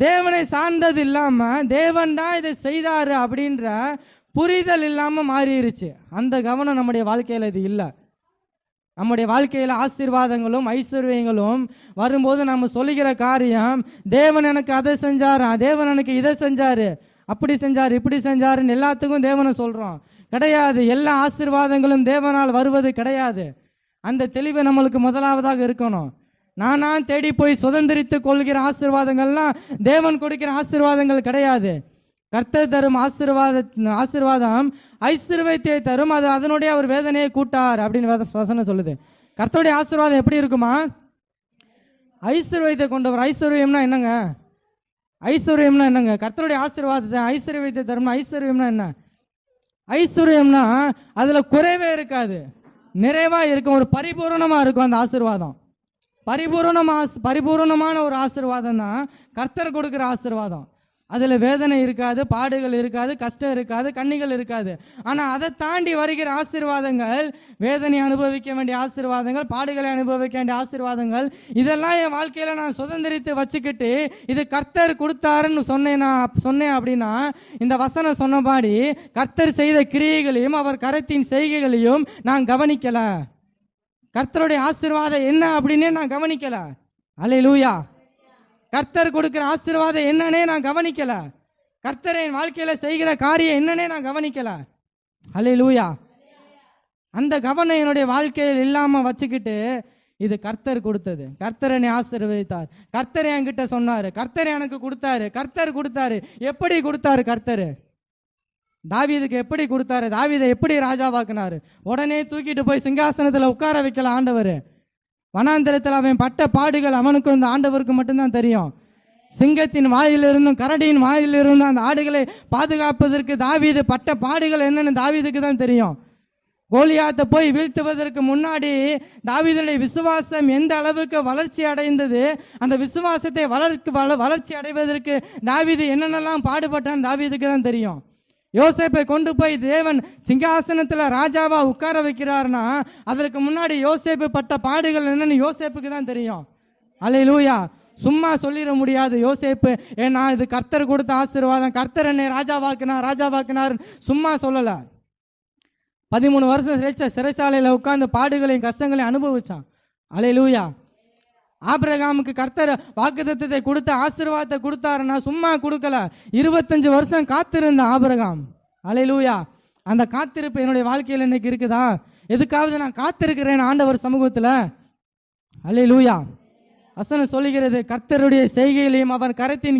தேவனை சார்ந்தது இல்லாமல் தேவன் தான் இதை செய்தாரு அப்படின்ற புரிதல் இல்லாமல் மாறிடுச்சு. அந்த கவனம் நம்முடைய வாழ்க்கையில் இது இல்லை. நம்முடைய வாழ்க்கையில் ஆசீர்வாதங்களும் ஐஸ்வர்யங்களும் வரும்போது நம்ம சொல்லுகிற காரியம், தேவன் எனக்கு அதை செஞ்சார், தேவன் எனக்கு இதை செஞ்சார், அப்படி செஞ்சார், இப்படி செஞ்சாருன்னு எல்லாத்துக்கும் தேவனை சொல்கிறோம். கிடையாது. எல்லா ஆசீர்வாதங்களும் தேவனால் வருவது கிடையாது. அந்த தெளிவு நம்மளுக்கு முதலாவதாக இருக்கணும். நான் தேடி போய் சுதந்திரித்து கொள்கிற ஆசீர்வாதங்கள்லாம் தேவன் கொடுக்கிற ஆசீர்வாதங்கள் கிடையாது. கர்த்தர் தரும் ஆசீர்வாதம் ஐஸ்வர்யத்தை தரும், அது அதனுடைய அவர் வேதனையை கூட்டார் அப்படின்னு வசனம் சொல்லுது. கர்த்தருடைய ஆசீர்வாதம் எப்படி இருக்குமா? ஐஸ்வர்யத்தை கொண்டவர். ஐஸ்வர்யம்னா என்னங்க? ஐஸ்வர்யம்னா என்னங்க? கர்த்தருடைய ஆசீர்வாதத்தை ஐஸ்வர்யத்தை தரும். ஐஸ்வர்யம்னா என்ன? ஐஸ்வர்யம்னா அதுல குறைவே இருக்காது, நிறைவா இருக்கும், ஒரு பரிபூரணமா இருக்கும். அந்த ஆசீர்வாதம் பரிபூரணமான ஒரு ஆசீர்வாதம் தான் கர்த்தர் கொடுக்குற ஆசீர்வாதம். அதில் வேதனை இருக்காது, பாடுகள் இருக்காது, கஷ்டம் இருக்காது, கண்ணிகள் இருக்காது. ஆனால் அதை தாண்டி வருகிற ஆசீர்வாதங்கள், வேதனை அனுபவிக்க வேண்டிய ஆசீர்வாதங்கள், பாடுகளை அனுபவிக்க வேண்டிய ஆசீர்வாதங்கள், இதெல்லாம் என் வாழ்க்கையில் நான் சுதந்திரித்து வச்சுக்கிட்டு இது கர்த்தர் கொடுத்தாருன்னு சொன்னேன் அப்படின்னா, இந்த வசனம் சொன்னபாடி கர்த்தர் செய்த கிரியைகளையும் அவர் கரத்தின் செய்கைகளையும் நான் கவனிக்கலை. கர்த்தருடைய ஆசீர்வாதம் என்ன அப்படின்னே நான் கவனிக்கல. அல்லேலூயா. கர்த்தர் கொடுக்கிற ஆசீர்வாதம் என்னன்னே நான் கவனிக்கல. கர்த்தர் என் வாழ்க்கையில செய்கிற காரியம் என்னன்னே நான் கவனிக்கல. அல்லேலூயா. அந்த கவனம் என்னுடைய வாழ்க்கையில் இல்லாம வச்சுக்கிட்டு இது கர்த்தர் கொடுத்தது, கர்த்தர் என்னை ஆசீர்வதித்தார், கர்த்தர் என்கிட்ட சொன்னாரு, கர்த்தர் எனக்கு கொடுத்தாரு, கர்த்தர் கொடுத்தாரு. எப்படி கொடுத்தாரு கர்த்தர்? தாவீதுக்கு எப்படி கொடுத்தாரு? தாவீதை எப்படி ராஜாவாக்குனாரு? உடனே தூக்கிட்டு போய் சிங்காசனத்தில் உட்கார வைக்கல ஆண்டவர். வனாந்திரத்தில் அவன் பட்ட பாடுகள் அவனுக்கும் இந்த ஆண்டவருக்கு மட்டும்தான் தெரியும். சிங்கத்தின் வாயிலிருந்தும் கரடியின் வாயிலிருந்தும் அந்த ஆடுகளை பாதுகாப்பதற்கு தாவீது பட்ட பாடுகள் என்னன்னு தாவீதுக்கு தான் தெரியும். கோலியாத்தை போய் வீழ்த்துவதற்கு முன்னாடி தாவீதுடைய விசுவாசம் எந்த அளவுக்கு வளர்ச்சி அடைந்தது, அந்த விசுவாசத்தை வளர்ச்சி அடைவதற்கு தாவீது என்னென்னலாம் பாடுபட்டான்னு தாவீதுக்கு தான் தெரியும். யோசேப்பை கொண்டு போய் தேவன் சிங்காசனத்தில் ராஜாவா உட்கார வைக்கிறார்னா அதற்கு முன்னாடி யோசேப்பு பட்ட பாடுகள் என்னன்னு யோசேப்புக்கு தான் தெரியும். அல்லேலூயா. சும்மா சொல்லிட முடியாது. யோசேப்பு ஏன்னா இது கர்த்தர் கொடுத்த ஆசீர்வாதம், கர்த்தர் என்னை ராஜாவாக்கினார் சும்மா சொல்லலை. 13 வருஷம் சிறைச்சாலையில் உட்கார்ந்து பாடுகளையும் கஷ்டங்களையும் அனுபவிச்சான். அல்லேலூயா. ஆபிரகாமுக்கு கர்த்தர் வாக்குத்தத்தத்தை கொடுத்த ஆசீர்வாதத்தை கொடுத்தாருன்னா சும்மா கொடுக்கல. 25 வருஷம் காத்திருந்த ஆபிரகாம். அல்லேலூயா. அந்த காத்திருப்பு என்னுடைய வாழ்க்கையில் இன்னைக்கு இருக்குதா? எதுக்காவது நான் காத்திருக்கிறேன் ஆண்டவர் சமூகத்தில். அல்லேலூயா. வசனம் சொல்லுகிறது, கர்த்தருடைய செய்கையிலையும் அவர் கரத்தின்